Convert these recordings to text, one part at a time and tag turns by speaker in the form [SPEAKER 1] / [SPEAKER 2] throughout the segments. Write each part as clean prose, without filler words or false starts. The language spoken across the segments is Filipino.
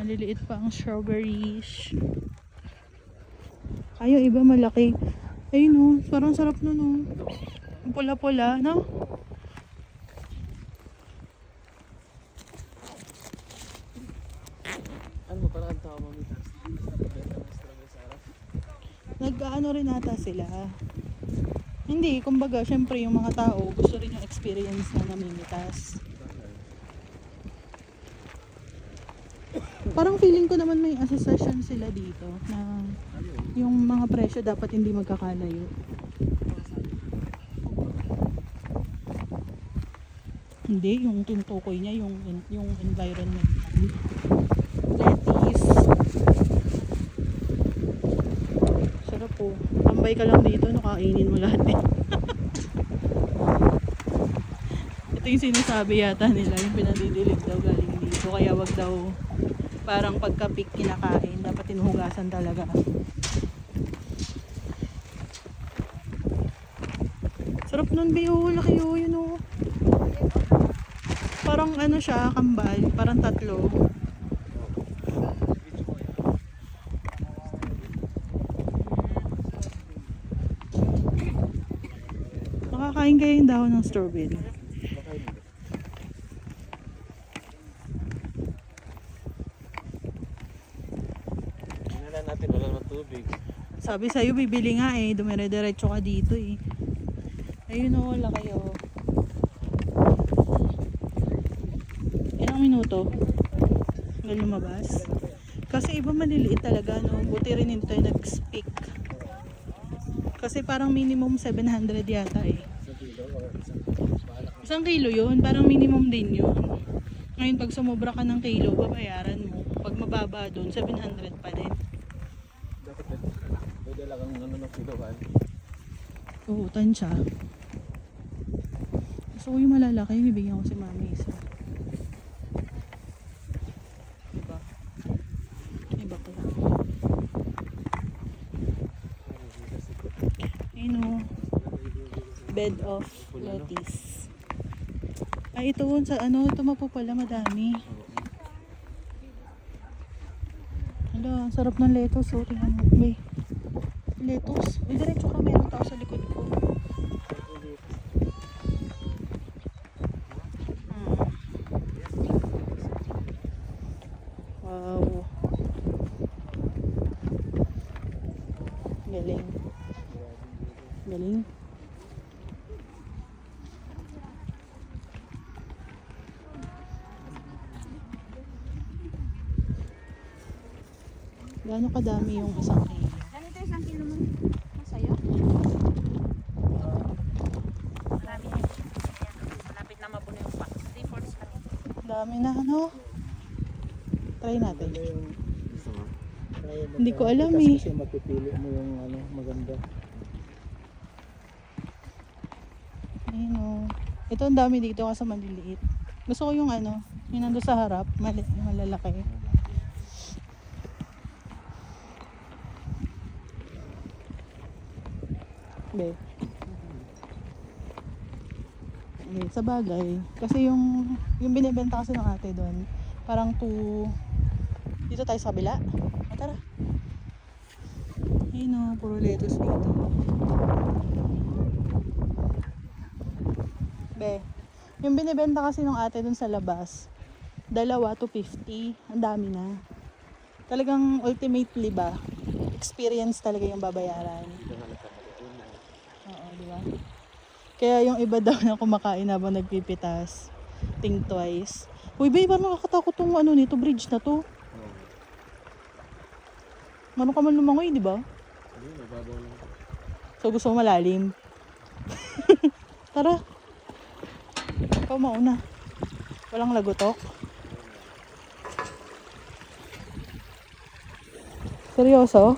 [SPEAKER 1] Maliliit pa ang strawberries. Ay, yung iba malaki. Ayun oh, parang sarap nun oh. Ang pula-pula, no?
[SPEAKER 2] Ano mo parang ang tao mamita?
[SPEAKER 1] Nag-ano rin ata sila. Hindi, kumbaga, syempre yung mga tao gusto rin yung experience na namimitas. Parang feeling ko naman may association sila dito na yung mga presyo dapat hindi magkakalayo. Hindi, yung tinutukoy niya yung environment. Lettuce. Sarap po. Tambay ka lang dito, no, kainin mo lahat eh. Ito yung sinasabi yata nila, yung pinadidilig daw galing dito. Kaya wag daw parang pagka-pick kinakain, dapat tinuhugasan talaga. Sarap nun, Biyo. Laki yun, oh. Parang ano siya, kambal. Parang tatlo. Makakain kayo yung dahon ng strawberry.
[SPEAKER 2] Tingnan natin, wala naman tubig.
[SPEAKER 1] Sabi sa'yo, bibili nga eh. Dumire-diretso ka dito eh. Ayun o, laki o. Ilang minuto? Hanggang lumabas? Kasi iba maliliit talaga, no? Buti rin ito yung nag-speak. Kasi parang minimum 700 yata eh. Isang kilo yun, parang minimum din yun. Ngayon pag sumobra ka ng kilo, babayaran mo. Pag mababa doon, 700 pa din.
[SPEAKER 2] Dapat pwede lang ang ano ng kiloan.
[SPEAKER 1] Oo, tansya. Gusto ko yung malalaki, bibigyan ko si mami isa. Diba? Iba ko lang. Ayun o. Bed of lettuce. Ay, ito sa ano, ito po pala madami. Hala, ang sarap ng lettuce. Oh, tingnan mo. May lettuce. May diretso ka, meron tao sa likod ko. Wow. Galing. Galing. Gaano kadami yung isang kilo?
[SPEAKER 3] Ganito isang kilo mo. Masaya. Marami yan. Malapit na mabuno yung pack. 3/4 pa rin.
[SPEAKER 1] Dami na ano? Try natin.
[SPEAKER 2] Gusto mo?
[SPEAKER 1] Hindi ko alam eh.
[SPEAKER 2] Kasi mapipili mo yung ano, maganda.
[SPEAKER 1] Ayun o. Ito ang dami dito kasi maliliit. Gusto ko yung ano, yung nando sa harap, malalaki. Be. Eh, sa bagay. Kasi yung binibenta kasi ng ate doon, parang dito tayo sa kabila. Ah, tara. Ayun o, puro lettuce dito. Be. Yung binibenta kasi ng ate doon sa labas, dalawa to 50. Ang dami na. Talagang ultimately ba, experience talaga yung babayaran. Oo, di ba? Kaya yung iba daw na kumakain habang nagpipitas, think twice. Uy, babe, parang nakakatakot tong ano nito, bridge na to. Mano ka man lumangoy, di ba?
[SPEAKER 2] Hindi, mababaw lang.
[SPEAKER 1] So gusto mo malalim. Tara. Ikaw mauna. Walang lagotok. Seryoso?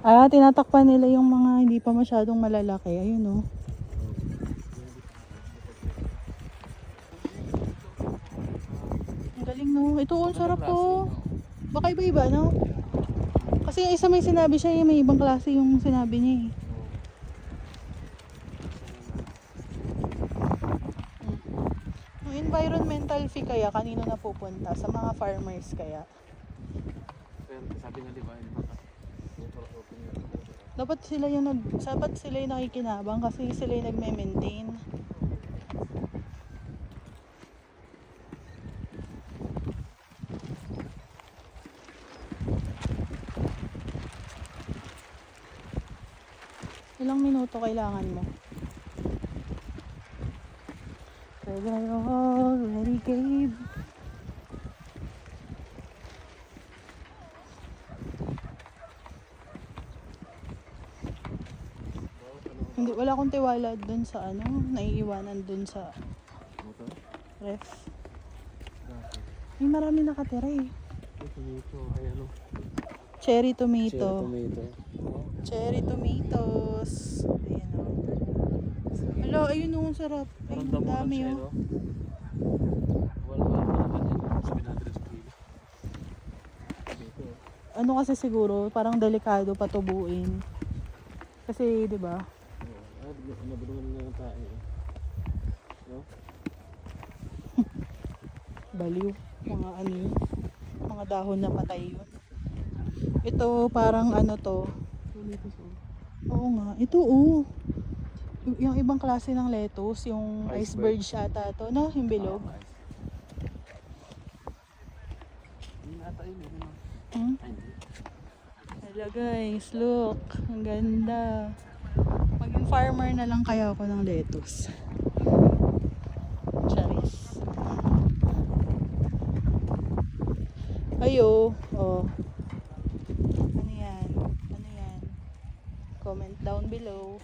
[SPEAKER 1] Ah, tinatakpan nila yung mga hindi pa masyadong malalaki. Ayun, oh. Ang galing, no? Ito, ang sarap po. Baka iba-iba, no? Kasi yung isa may sinabi siya, may ibang klase yung sinabi niya, eh. rental fee kaya, kanino na pupunta? Sa mga farmers kaya?
[SPEAKER 2] Pero sabi nga di ba,
[SPEAKER 1] dapat sila yung nakikinabang kasi sila yung nagme-maintain. Ilang minuto kailangan mo? Pwede na already gave. Hindi, wala akong tiwala dun sa ano, naiiwanan dun sa ref. Ay, marami nakatira eh.
[SPEAKER 2] Tomato, ay ano?
[SPEAKER 1] Cherry tomato.
[SPEAKER 2] Tomato.
[SPEAKER 1] Cherry tomatoes. Ayan o. Hala, ayun o, sarap. Ay,
[SPEAKER 2] Parang
[SPEAKER 1] ang
[SPEAKER 2] damo lang
[SPEAKER 1] dami
[SPEAKER 2] siya,
[SPEAKER 1] o.
[SPEAKER 2] no? Wala naman yan. 700 sa kilo. Tomato.
[SPEAKER 1] Ano kasi siguro, parang delikado patubuin. Kasi, di ba?
[SPEAKER 2] Nabulungan na ng tayo. No?
[SPEAKER 1] Baliw. Mga ano yun. Mga dahon na patay yun. Ito, parang ano to. Oo nga. Ito, oh. Yung ibang klase ng lettuce, yung iceberg ata to, no? Yung bilog.
[SPEAKER 2] Hindi nata yun.
[SPEAKER 1] Hmm?
[SPEAKER 2] Ay, hindi.
[SPEAKER 1] Hello guys, look. Ang ganda. Maging farmer na lang kaya ako ng lettuce. Charis. Ayo. Oh. Ano yan? Ano yan? Comment down below.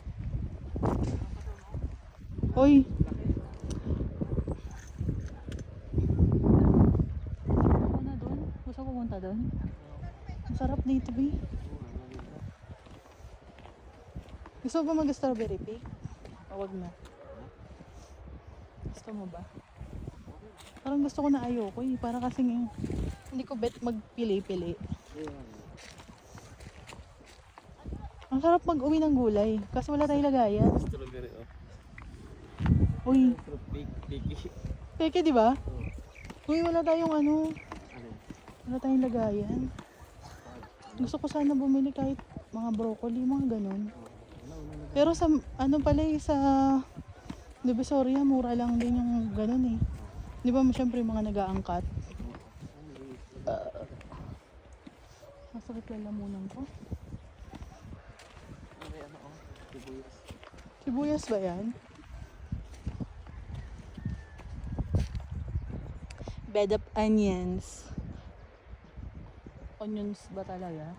[SPEAKER 1] Hoy. Ako na doon. Gusto ko pumunta doon. Ang sarap dito, B. Gusto mo ba mag-strawberry cake? O wag na. Gusto mo ba? Parang gusto ko na ayoko eh. Para kasing hindi ko bet magpili-pili. Ang sarap mag-uwi ng gulay. Kasi wala tayong lagayan.
[SPEAKER 2] Strawberry, oh.
[SPEAKER 1] Uy,
[SPEAKER 2] Piki.
[SPEAKER 1] peke di ba? Uy, wala tayong ano.
[SPEAKER 2] Ano?
[SPEAKER 1] Wala tayong lagayan. Gusto ko sana bumili kahit mga broccoli, mga ganun. Pero sa, ano pala eh, sa Divisoria, mura lang din yung ganun eh. Di ba syempre yung mga nag-aangkat? Masakit lang lamunan ko.
[SPEAKER 2] Ano, oh. Sibuyas.
[SPEAKER 1] Sibuyas ba yan? Bed of onions. Onions ba talaga?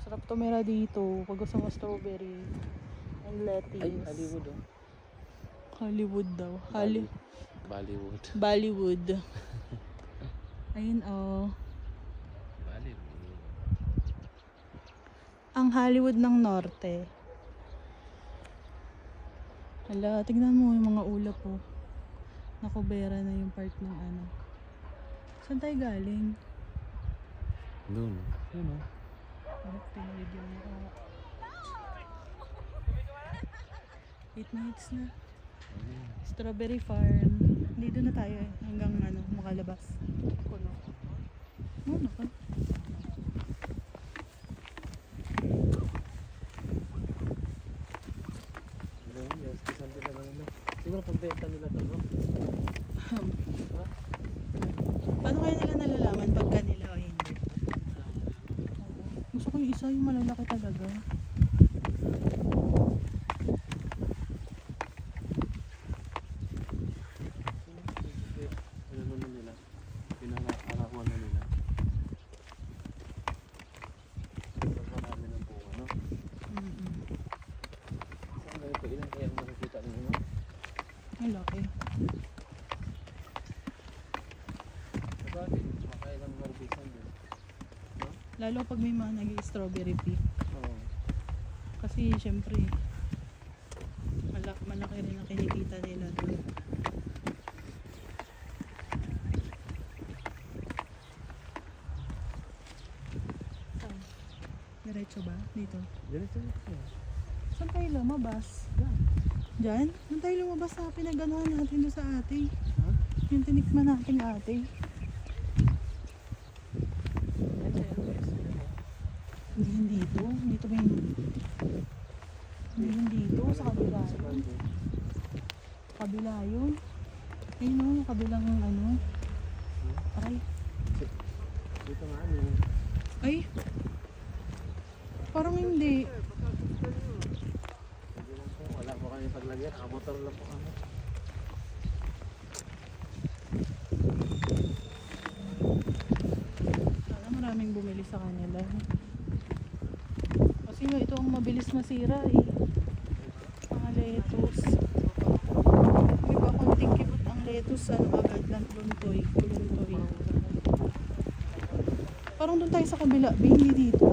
[SPEAKER 1] Sarap tumira dito pag gusto mo strawberry and lettuce.
[SPEAKER 2] Ay, Hollywood, oh.
[SPEAKER 1] Hollywood daw.
[SPEAKER 2] Bollywood.
[SPEAKER 1] Bollywood. Ayun oh.
[SPEAKER 2] Bollywood.
[SPEAKER 1] Ang Hollywood ng Norte. Hala, tignan mo yung mga ulap po. Nakubera na yung part ng ano. Saan tayo galing?
[SPEAKER 2] Doon. Yun, oh.
[SPEAKER 1] Parang pinawidyo mo ako. 8 minutes na. Strawberry farm. Dito na tayo eh. Hanggang ano, makalabas. Kuno. Ano ka?
[SPEAKER 2] Yes, isang nila lang, ano. Siguro pagbenta nila to, no?
[SPEAKER 1] Paano kaya nila nalalaman pag kanila o hindi? Gusto ko yung isa yung malalaki talaga.
[SPEAKER 2] Ano na nila? Pinaka-arawan na nila. Marami ng bunga, no? Saan na ito? Ilan kaya ang nakikita ninyo, no?
[SPEAKER 1] Ang laki.
[SPEAKER 2] Bakit? Makailang harbisan din.
[SPEAKER 1] Lalo pag may mga nag-strawberry pea.
[SPEAKER 2] Oo.
[SPEAKER 1] Kasi syempre, malaki rin ang kinikita nila doon. Saan? Diretso ba? Dito?
[SPEAKER 2] Ganito yun.
[SPEAKER 1] Saan tayo lumabas?
[SPEAKER 2] Yan.
[SPEAKER 1] Diyan? Nung tayo lumabas sa pinaganohan natin doon sa ate.
[SPEAKER 2] Ha?
[SPEAKER 1] Yung tinikman natin ate. Hindi yun dito. Dito ba yun? Hindi yun dito. Sa kabila yun. Kabila yun. Ayun o, kabilang ano. Ay.
[SPEAKER 2] Dito nga yung
[SPEAKER 1] Ay. Parang hindi.
[SPEAKER 2] sabi lang po, wala po kami paglagyan. Nakamotor lang po kami.
[SPEAKER 1] Sana maraming bumili sa kanila. Kasi nga ito ang mabilis masira eh. Mga lettuce. May pa konting kibot ang lettuce. Ano agad lang kuluntoy. Kuluntoy. Parang doon tayo sa kabila. Hindi dito.